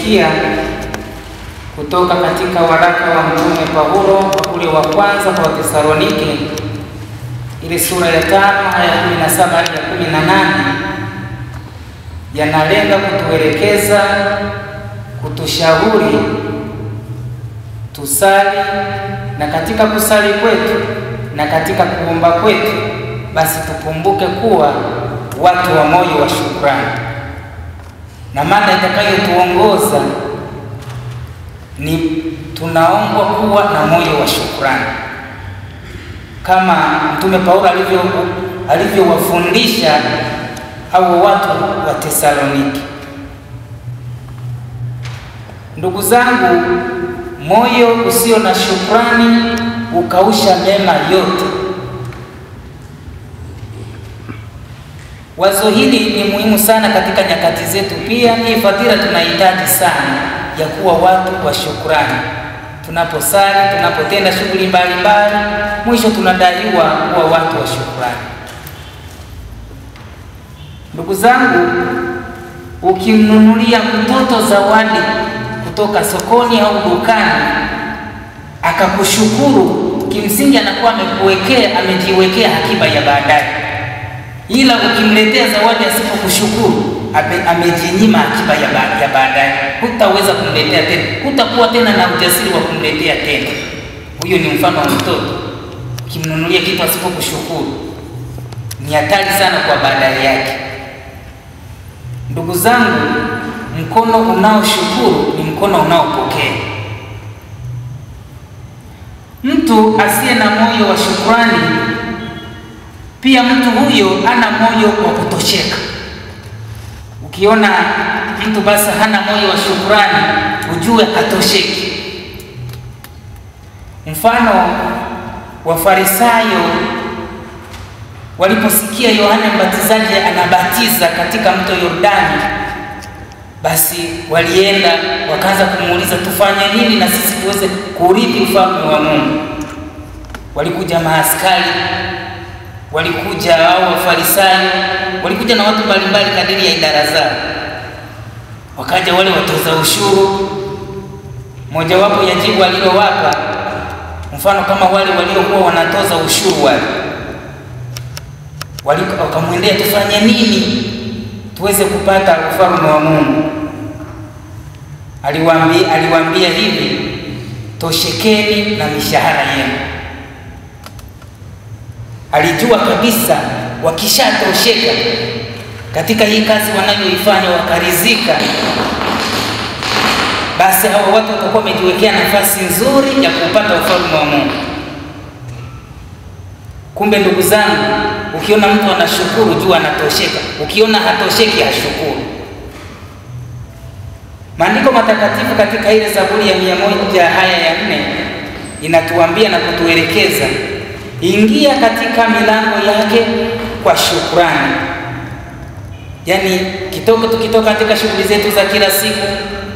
tuliyosikia kutoka katika waraka wa Mtume Paulo ule wa kwanza kwa Wathesalonike, ile sura ya 5 aya 17 hadi 18, yanalenga kutuelekeza, kutushauri tusali, na katika kusali kwetu na katika kuomba kwetu basi tukumbuke kuwa watu wa moyo wa shukrani. Na mada itakayotuongoza ni tunaombwa kuwa na moyo wa shukrani, kama Mtume Paulo alivyowafundisha hao watu wa Tesaloniki. Ndugu zangu, moyo usio na shukrani ukausha mema yote. Wazo hili ni muhimu sana katika nyakati zetu. Pia hii fadhila tunahitaji sana ya kuwa watu wa shukrani. Tunaposali, tunapotenda shughuli mbalimbali, mwisho tunadaiwa kuwa watu wa shukrani. Ndugu zangu, ukimnunulia mtoto zawadi kutoka sokoni au dukani akakushukuru, kimsingi anakuwa amejiwekea akiba ya baadaye. Ila ukimletea zawadi asipokushukuru, amejinyima akiba ya baadaye. Hutaweza kumletea tena, hutakuwa tena na ujasiri wa kumletea tena. Huyo ni mfano wa mtoto. Ukimnunulia kitu asipokushukuru, ni hatari sana kwa baadaye yake. Ndugu zangu, mkono unaoshukuru ni mkono unaopokea. Mtu asiye na moyo wa shukrani, pia mtu huyo ana moyo wa kutosheka. Ukiona mtu basi hana moyo wa shukrani, ujue hatosheki. Mfano wa Farisayo waliposikia Yohana Mbatizaji anabatiza katika mto Yordani, basi walienda wakaanza kumuuliza, tufanye nini na sisi tuweze kurithi ufalme wa Mungu? Walikuja maaskari, walikuja hao Wafarisayo, walikuja na watu mbalimbali kadiri ya idara zao. Wakaja wale watoza ushuru, moja wapo ya jibu alilowapa, mfano kama wale waliokuwa wanatoza ushuru wakamwendea, tufanye nini tuweze kupata ufalme wa Mungu? Aliwaambia hivi, toshekeni na mishahara yenu. Alijua kabisa wakishatosheka katika hii kazi wanayoifanya, wakarizika, basi hao watu watakuwa wamejiwekea nafasi nzuri ya kupata ufalme wa Mungu. Kumbe ndugu zangu, ukiona mtu anashukuru, jua anatosheka. Ukiona hatosheki, hashukuru. Maandiko matakatifu katika ile Zaburi ya 100 aya ya 4 inatuambia na kutuelekeza, ingia katika milango yake kwa shukrani. Yaani tukitoka katika shughuli zetu za kila siku,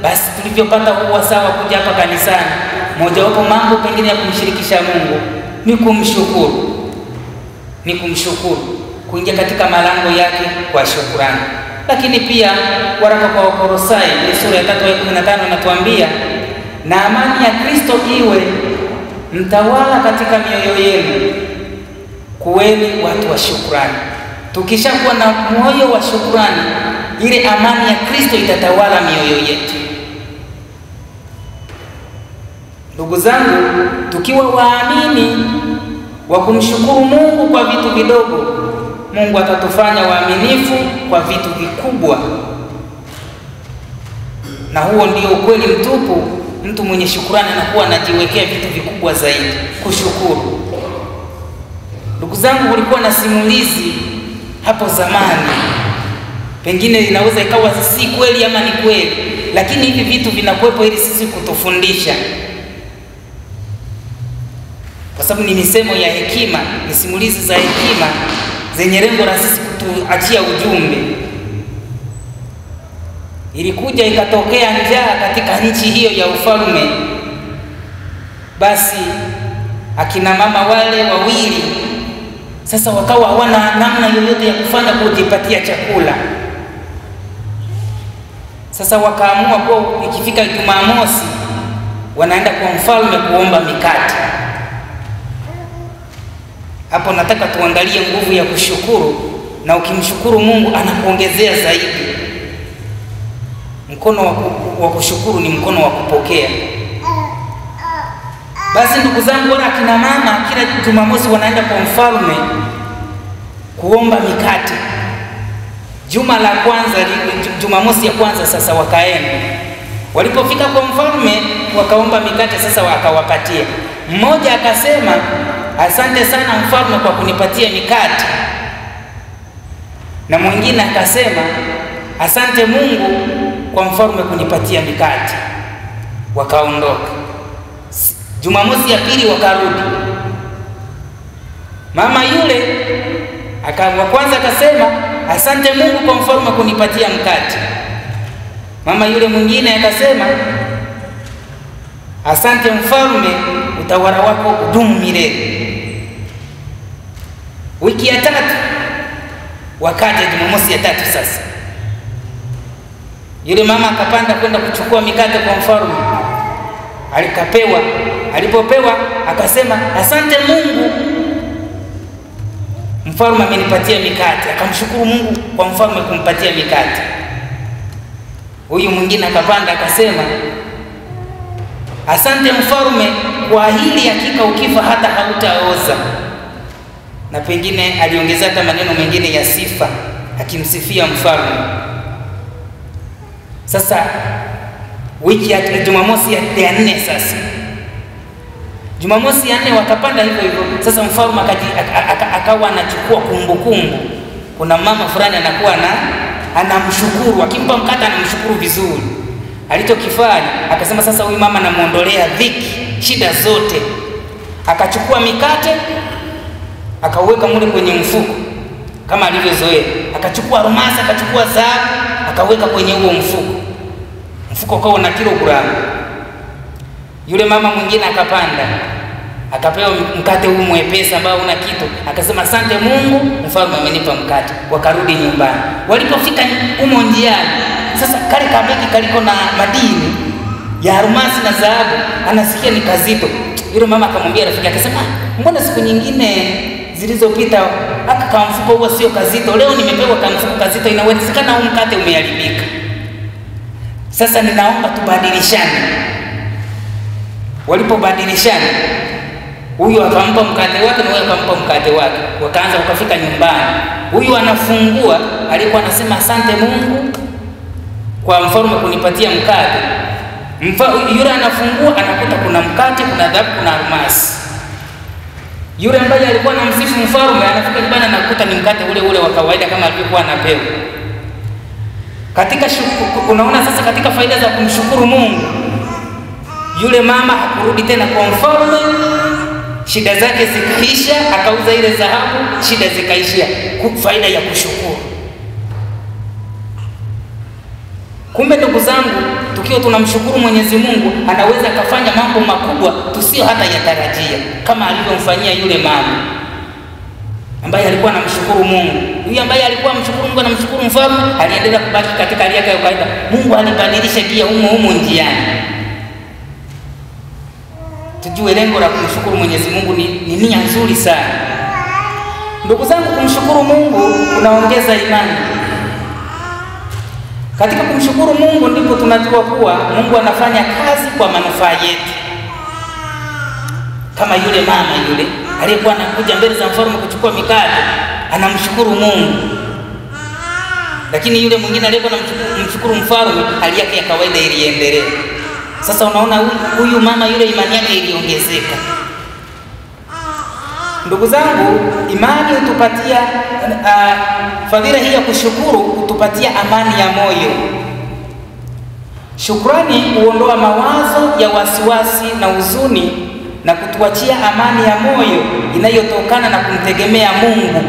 basi tulivyopata huwa sawa kuja hapa kanisani, mojawapo mambo pengine ya kumshirikisha Mungu ni kumshukuru. Kuingia katika malango yake kwa shukrani. Lakini pia waraka kwa Wakolosai sura ya 3:15 inatuambia, na amani ya Kristo iwe mtawala katika mioyo yenu, kuweni watu wa shukrani. Tukishakuwa na moyo wa shukrani, ile amani ya Kristo itatawala mioyo yetu. Ndugu zangu, tukiwa waamini wa kumshukuru Mungu kwa vitu vidogo, Mungu atatufanya waaminifu kwa vitu vikubwa. Na huo ndio ukweli mtupu. Mtu mwenye shukrani anakuwa anajiwekea vitu vikubwa zaidi, kushukuru. Ndugu zangu, kulikuwa na simulizi hapo zamani, pengine inaweza ikawa si kweli ama ni kweli, lakini hivi vitu vinakuwepo ili sisi kutufundisha, kwa sababu ni misemo ya hekima, ni simulizi za hekima zenye lengo la sisi kutuachia ujumbe. Ilikuja ikatokea njaa katika nchi hiyo ya ufalme. Basi akina mama wale wawili sasa wakawa hawana namna yoyote ya kufanya kujipatia chakula. Sasa wakaamua kwa ikifika Jumamosi wanaenda kwa mfalme kuomba mikate. Hapo nataka tuangalie nguvu ya kushukuru, na ukimshukuru Mungu anakuongezea zaidi. Mkono wa kushukuru ni mkono wa kupokea. Basi ndugu zangu, wala akina mama kila Jumamosi wanaenda kwa mfalme kuomba mikate. Juma la kwanza, Jumamosi ya kwanza sasa wakaenda. Walipofika kwa mfalme wakaomba mikate, sasa akawapatia. Mmoja akasema, asante sana mfalme kwa kunipatia mikate. Na mwingine akasema, asante Mungu kwa mfalme kunipatia mikate. Wakaondoka. Jumamosi ya pili wakarudi. Mama yule wa kwanza akasema, asante Mungu kwa mfalme kunipatia mkate. Mama yule mwingine akasema, asante mfalme, utawala wako udumu milele. Wiki ya tatu wakaja Jumamosi ya tatu sasa. Yule mama akapanda kwenda kuchukua mikate kwa mfalme. Alikapewa, alipopewa akasema, asante Mungu, mfalme amenipatia mikate. Akamshukuru Mungu kwa mfalme kumpatia mikate. Huyu mwingine akapanda akasema, asante mfalme, kwa hili hakika ukifa hata hautaoza. Na pengine aliongeza hata maneno mengine ya sifa akimsifia mfalme. Sasa wiki ya Jumamosi ya nne sasa. Jumamosi ya nne wakapanda hivyo hivyo. Sasa mfalme akawa anachukua kumbukumbu. Kuna mama fulani anakuwa anamshukuru, akimpa mkate anamshukuru vizuri. Alichokifanya akasema, sasa huyu mama namuondolea dhiki, shida zote. Akachukua mikate akaweka mule kwenye mfuko kama alivyozoea. Akachukua almasi, akachukua dhahabu, akaweka kwenye huo mfuko. Mfuko kwa una kilogramu. Yule mama mwingine akapanda, akapewa mkate huu mwepesi ambao una kitu. Akasema, asante Mungu, mfalme amenipa mkate. Wakarudi nyumbani. Walipofika humo njiani, sasa kale kabegi kaliko na madini ya almasi na dhahabu, anasikia ni kazito. Yule mama akamwambia rafiki, akasema, mbona siku nyingine zilizopita aka kamfuko huo sio kazito, leo nimepewa kamfuko kazito, inawezekana huu mkate umeharibika. Sasa ninaomba tubadilishane. Walipobadilishana, huyu akampa mkate wake na huyu akampa mkate wake. Wakaanza wakafika nyumbani. Huyu anafungua, alikuwa anasema, asante Mungu kwa mfalme kunipatia mkate. Yule anafungua anakuta kuna mkate, kuna dhahabu, kuna almasi. Yule ambaye alikuwa anamsifu mfalme anafika nyumbani anakuta ni mkate ule ule wa kawaida kama alivyokuwa anapewa. Katika unaona sasa, katika faida za kumshukuru Mungu, yule mama hakurudi tena kwa mfalme, shida zake zikaisha, akauza ile dhahabu, shida zikaisha. Faida ya kushukuru. Kumbe ndugu zangu, tukiwa tunamshukuru Mwenyezi Mungu, anaweza kufanya mambo makubwa tusio hata yatarajia, kama alivyomfanyia yule mama ambaye alikuwa anamshukuru Mungu. Huyu ambaye alikuwa amshukuru Mungu na mshukuru mfalme, aliendelea kubaki katika hali yake ya kawaida. Mungu alibadilisha gia humo njiani. Tujue lengo la kumshukuru Mwenyezi Mungu ni nia nzuri sana. Ndugu zangu, kumshukuru Mungu kunaongeza imani. Katika kumshukuru Mungu ndipo tunajua kuwa Mungu anafanya kazi kwa manufaa yetu. Kama yule mama yule aliyekuwa anakuja mbele za mfalme kuchukua mikate, anamshukuru Mungu. Lakini yule mwingine aliyekuwa anamshukuru mfalme, hali yake ya kawaida iliendelea. Sasa unaona huyu mama yule imani yake iliongezeka. Ndugu zangu, imani hutupatia fadhila hii ya kushukuru, hutupatia amani ya moyo. Shukrani huondoa mawazo ya wasiwasi na huzuni na kutuachia amani ya moyo inayotokana na kumtegemea Mungu.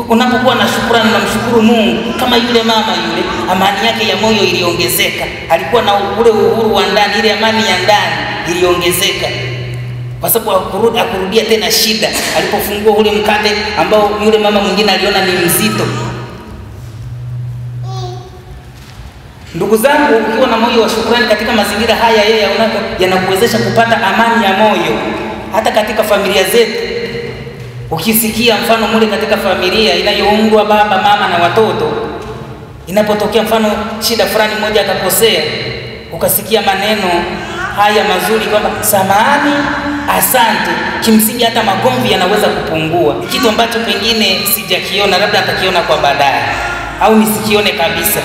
Unapokuwa na shukrani na mshukuru Mungu, kama yule mama yule, amani yake ya moyo iliongezeka. Alikuwa na ule uhuru wa ndani, ile amani ya ndani iliongezeka, kwa sababu hakurudia tena shida. Alipofungua ule mkate ambao yule mama mwingine aliona ni mzito, Ndugu zangu, ukiwa na moyo wa shukrani katika mazingira haya yeye yanakuwezesha kupata amani ya moyo. Hata katika familia zetu, ukisikia mfano mule katika familia inayoungwa baba, mama na watoto, inapotokea mfano shida fulani mmoja akakosea, ukasikia maneno haya mazuri kwamba samahani, asante, kimsingi hata magomvi yanaweza kupungua. Kitu ambacho pengine sijakiona, labda nitakiona kwa baadaye au nisikione kabisa.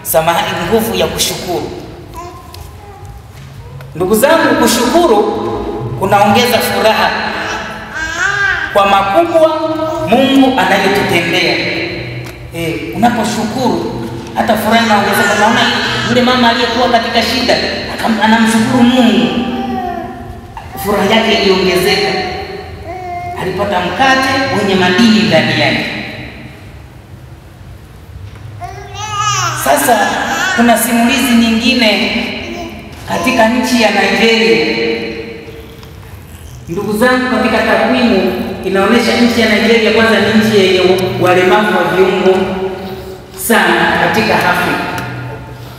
Samahani, nguvu ya kushukuru. Ndugu zangu, kushukuru kunaongeza furaha kwa makubwa Mungu anayotutendea. Unaposhukuru hata furaha inaongezeka. Naona yule mama aliyekuwa katika shida anamshukuru Mungu, furaha yake iliongezeka. Alipata mkate wenye madini ndani yake. Sasa kuna simulizi nyingine katika nchi ya Nigeria. Ndugu zangu, katika takwimu inaonyesha nchi ya Nigeria kwanza ni nchi yenye walemavu wa viungo sana katika Afrika,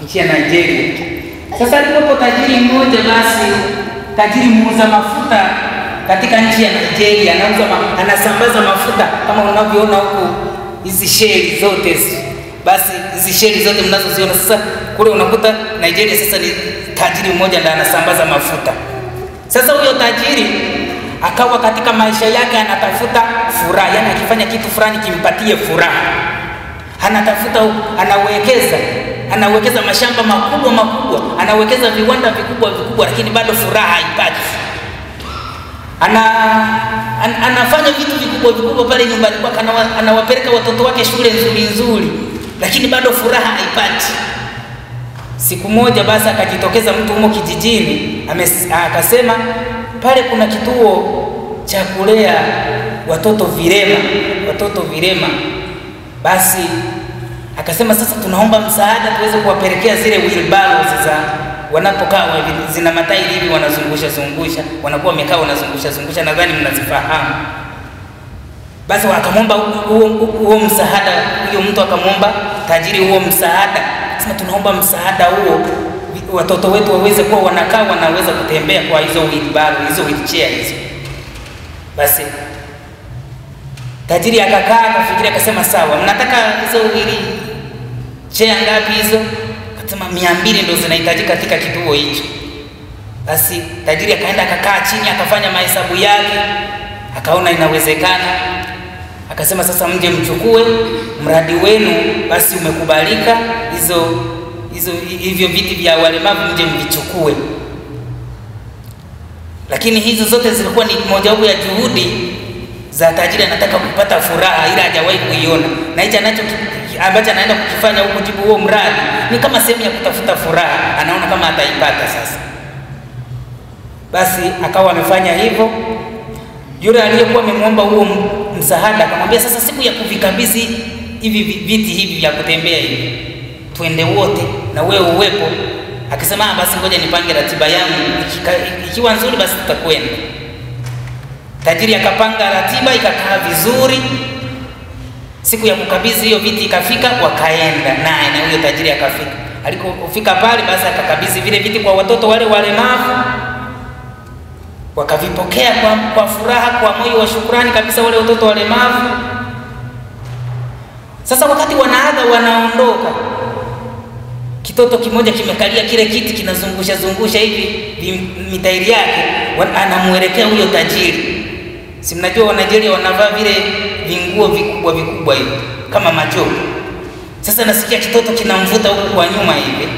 nchi ya Nigeria. Sasa alipopo tajiri mmoja, basi tajiri muuza mafuta katika nchi ya Nigeria, anasambaza mafuta kama unavyoona huko hizi sheli zote. Basi hizi sheli zote mnazoziona sasa kule, unakuta Nigeria sasa ni tajiri mmoja ndiye anasambaza mafuta. Sasa huyo tajiri akawa katika maisha yake anatafuta furaha, yani akifanya kitu fulani kimpatie furaha. Anatafuta, anawekeza mashamba makubwa, anawekeza viwanda vikubwa, lakini bado furaha haipati. Anafanya vitu vikubwa pale nyumbani kwake, anawapeleka watoto wake shule nzuri, lakini bado furaha haipati. Siku moja basi akajitokeza mtu humo kijijini, akasema pale kuna kituo cha kulea watoto vilema. Basi akasema sasa tunaomba msaada tuweze kuwapelekea zile wheelbarrows za wanapokaa, zina matairi hivi wanazungusha, wanakuwa wamekaa wanazungusha, nadhani mnazifahamu. Basi wakamwomba huo msaada, huyo mtu akamwomba tajiri huo msaada. Sasa tunaomba msaada huo, watoto wetu waweze kuwa wanakaa wanaweza kutembea kwa hizo wheelbarrow, hizo wheelchair hizo. Basi tajiri akakaa akafikiria, akasema sawa, mnataka hizo wheelchair ngapi hizo? Akasema 200 ndio zinahitajika katika kituo hicho. Basi tajiri akaenda akakaa chini akafanya mahesabu yake, akaona inawezekana. Akasema sasa mje mchukue, mradi wenu basi umekubalika, hivyo viti vya walemavu mje mvichukue. Lakini hizo zote zilikuwa ni mojawapo ya juhudi za tajiri, anataka kupata furaha ila hajawahi kuiona, na hicho ambacho anaenda kukifanya huko jibu huo mradi ni kama sehemu ya kutafuta furaha, anaona kama ataipata sasa. Basi akawa amefanya hivyo. Yule aliyekuwa amemwomba huo msaada akamwambia sasa siku ya kuvikabidhi hivi viti hivi vya kutembea hivi, twende wote na wewe uwepo. Akasema basi ngoja nipange ratiba yangu, ikiwa nzuri basi tutakwenda. Tajiri akapanga ratiba, ikakaa vizuri. Siku ya kukabidhi hiyo viti ikafika, wakaenda naye na huyo tajiri akafika. Alipofika pale basi akakabidhi vile viti kwa watoto wale walemavu. Wakavipokea kwa furaha, kwa moyo wa shukrani kabisa wale watoto walemavu. Sasa wakati wanaaga wanaondoka, kitoto kimoja kimekalia kile kiti kinazungusha hivi mitairi yake, anamuelekea huyo tajiri. Si mnajua wa Nigeria wanavaa vile vinguo vikubwa hivi kama majoho. Sasa nasikia kitoto kinamvuta huko kwa nyuma hivi.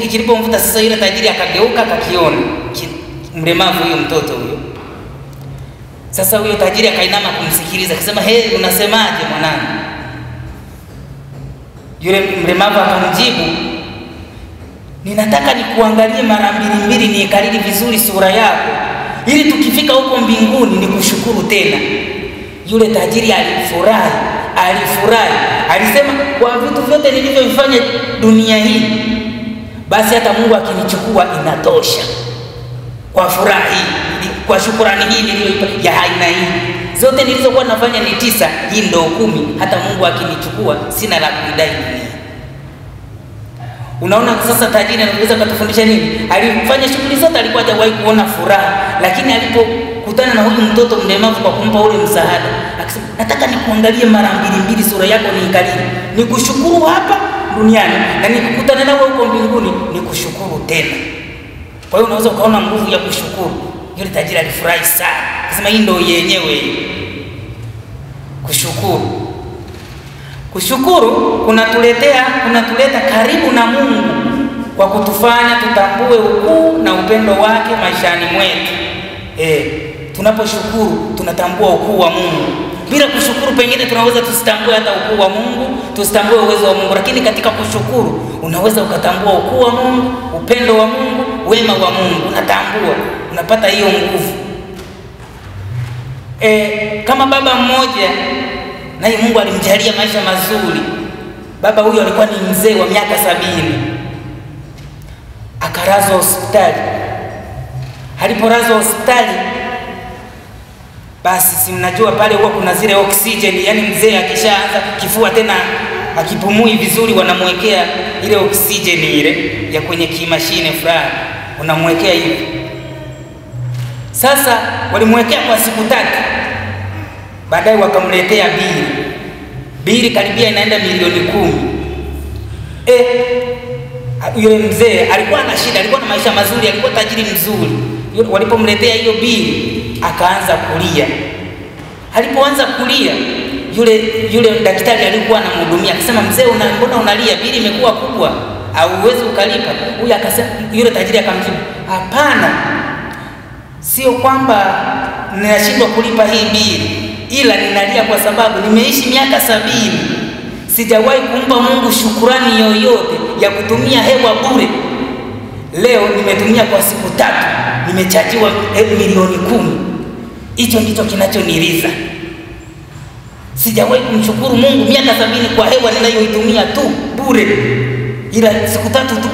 Kilipomvuta sasa yule tajiri akageuka akakiona mlemavu huyo mtoto huyo. Sasa huyo tajiri akainama kumsikiliza, akasema unasemaje mwanangu? Yule mlemavu akamjibu, ninataka nikuangalie mara mbili niikariri vizuri sura yako, ili tukifika huko mbinguni nikushukuru tena. Yule tajiri alifurahi, alisema kwa vitu vyote nilivyofanya dunia hii, basi hata Mungu akinichukua inatosha. Kwa furaha hii, kwa shukrani hii niliyoipa ya aina hii, zote nilizokuwa nafanya ni 9, hii ndio 10. Hata Mungu akinichukua sina la kuidai dunia. Unaona sasa tajiri anaweza kutufundisha nini? Alifanya shughuli zote, alikuwa hajawahi kuona furaha, lakini alipokutana na huyu mtoto mlemavu kwa kumpa ule msaada, akasema nataka nikuangalie mara mbili, sura yako niikalili, nikushukuru hapa duniani na nikukutana nawe huko mbinguni nikushukuru tena. Kwa hiyo unaweza ukaona nguvu ya kushukuru. Yule tajiri alifurahi sana, akasema hii ndio yenyewe kushukuru. Kushukuru kunatuleta karibu na Mungu kwa kutufanya tutambue ukuu na upendo wake maishani mwetu. Tunaposhukuru tunatambua ukuu wa Mungu. Bila kushukuru pengine tunaweza tusitambue hata ukuu wa Mungu, tusitambue uwezo wa Mungu, lakini katika kushukuru unaweza ukatambua ukuu wa Mungu, upendo wa Mungu, wema wa Mungu, unatambua, unapata hiyo nguvu. Kama baba mmoja naye Mungu alimjalia maisha mazuri. Baba huyo alikuwa ni mzee wa miaka 70. Akarazwa hospitali. Alipolazwa hospitali, basi si mnajua pale huwa kuna zile oxygen, yani mzee akishaanza kifua tena akipumui vizuri, wanamwekea ile oxygen ile ya kwenye kimashine fulani, unamwekea hivi. Sasa walimwekea kwa siku 3. Baadaye wakamletea bili karibia inaenda milioni 10. Yule mzee alikuwa na shida, alikuwa na maisha mazuri, alikuwa tajiri mzuri. Walipomletea hiyo bili akaanza kulia. Alipoanza kulia, yule daktari alikuwa anamhudumia akasema, mzee mbona unalia? Bili imekuwa kubwa, au uwezi ukalipa? Huyu akasema, yule tajiri akamjibu, hapana, sio kwamba ninashindwa kulipa hii bili, ila ninalia kwa sababu nimeishi miaka 70 sijawahi kumpa Mungu shukurani yoyote ya kutumia hewa bure. Leo nimetumia kwa siku 3, nimechajiwa milioni 10. Hicho ndicho kinachoniliza. Sijawahi kumshukuru Mungu miaka 70 kwa hewa ninayoitumia tu bure, ila siku 3 tu.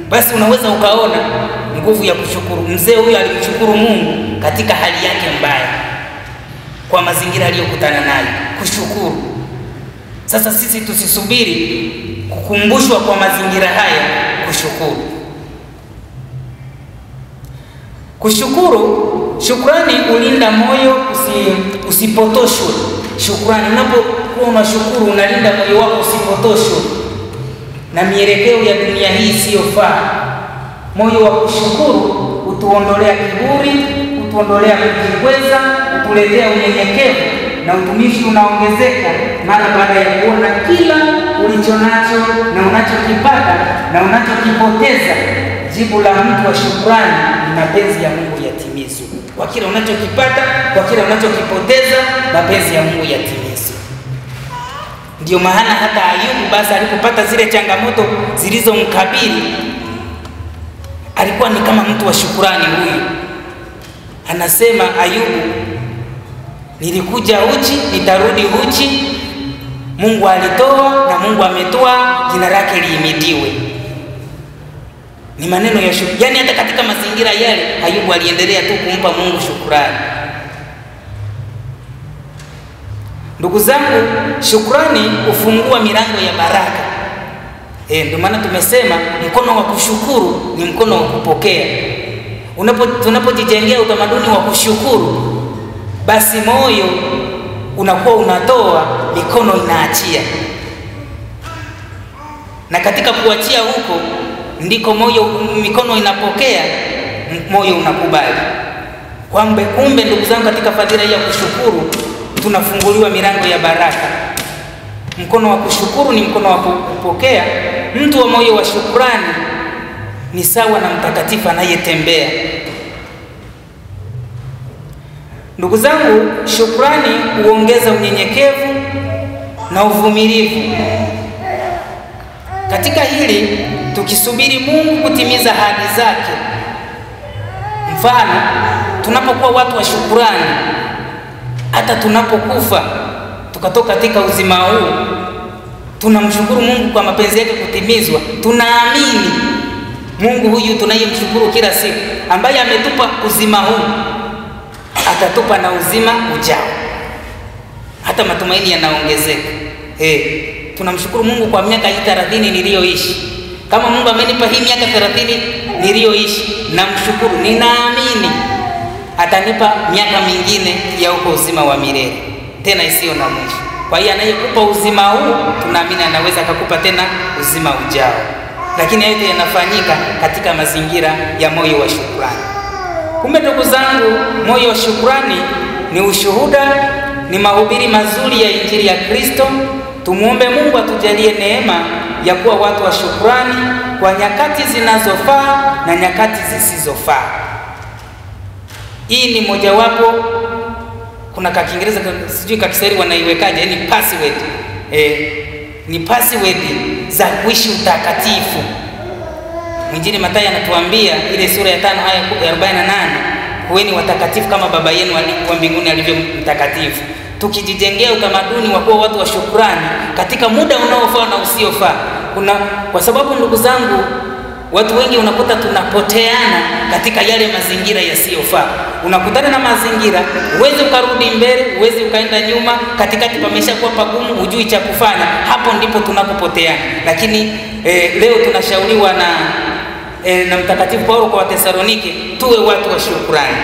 Basi unaweza ukaona nguvu ya kushukuru. Mzee huyu alimshukuru Mungu katika hali yake mbaya, kwa mazingira aliyokutana nayo, kushukuru. Sasa sisi tusisubiri kukumbushwa kwa mazingira haya, kushukuru. Shukrani ulinda moyo usipotoshwe. Shukrani, unapokuwa unashukuru unalinda moyo wako usipotoshwe na mielekeo ya dunia hii isiyofaa. Moyo wa kushukuru utuondolea kiburi, utuondolea kujikweza, utuletea unyenyekevu na utumishi unaongezeka mara baada ya kuona kila ulichonacho na unachokipata na unachokipoteza. Jibu la mtu wa shukrani ni mapenzi ya Mungu yatimizwe. Kwa kila unachokipata, kwa kila unachokipoteza, mapenzi ya Mungu yatimizwe. Ndio maana hata Ayubu basi alipopata zile changamoto zilizomkabili, alikuwa ni kama mtu wa shukrani huyu. Anasema Ayubu, nilikuja uchi, nitarudi uchi. Mungu alitoa na Mungu ametoa, jina lake lihimidiwe. Ni maneno ya shukrani. Yaani hata katika mazingira yale Ayubu aliendelea tu kumpa Mungu shukrani. Ndugu zangu, shukrani hufungua milango ya baraka. Ndio maana tumesema mkono wa kushukuru ni mkono wa kupokea. Tunapojijengea utamaduni wa kushukuru, basi moyo unakuwa unatoa, mikono inaachia. Na katika kuachia huko ndiko mikono inapokea, moyo unakubali. Kumbe ndugu zangu, katika fadhila ya kushukuru tunafunguliwa milango ya baraka. Mkono wa kushukuru ni mkono wa kupokea. Mtu wa moyo wa shukrani ni sawa na mtakatifu anayetembea. Ndugu zangu, shukrani huongeza unyenyekevu na uvumilivu. Katika hili tukisubiri Mungu kutimiza ahadi zake. Mfano, tunapokuwa watu wa shukrani, hata tunapokufa tukatoka katika uzima huu, tunamshukuru Mungu kwa mapenzi yake kutimizwa. Tunaamini Mungu huyu tunayemshukuru kila siku, ambaye ametupa uzima huu, atatupa na uzima ujao. Hata matumaini yanaongezeka. Tunamshukuru Mungu kwa miaka 30 niliyoishi. Kama Mungu amenipa hii miaka 30 niliyoishi, namshukuru, ninaamini atanipa miaka mingine ya huko uzima wa milele tena isiyo na mwisho. Kwa hiyo anayekupa uzima huu tunaamini anaweza kukupa tena uzima ujao. Lakini yote yanafanyika katika mazingira ya moyo wa shukrani. Kumbe ndugu zangu, moyo wa shukrani ni ushuhuda, ni mahubiri mazuri ya Injili ya Kristo. Tumuombe Mungu atujalie neema ya kuwa watu wa shukrani kwa nyakati zinazofaa na nyakati zisizofaa. Hii ni mojawapo, kuna kwa Kiingereza sijui kwa Kiswahili wanaiwekaje, ni password. Ni password za kuishi utakatifu. Mwinjili Mathayo anatuambia ile sura ya 5 aya ya 48, kuweni watakatifu kama Baba yenu wa mbinguni alivyo mtakatifu. Tukijijengea utamaduni wa kuwa watu wa shukrani katika muda unaofaa na usiofaa. Kwa sababu ndugu zangu, watu wengi unakuta tunapoteana katika yale mazingira yasiyofaa. Unakutana na mazingira, uweze ukarudi mbele, uweze ukaenda nyuma, katikati pameshakuwa pagumu, hujui cha kufanya. Hapo ndipo tunapopoteana. Lakini leo tunashauriwa na Mtakatifu Paulo kwa Wathesalonike, tuwe watu wa shukrani.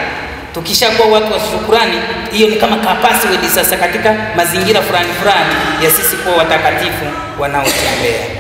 Tukishakuwa watu wa shukrani, hiyo ni kama kapasiti sasa katika mazingira fulani ya sisi kuwa watakatifu wanaotembea.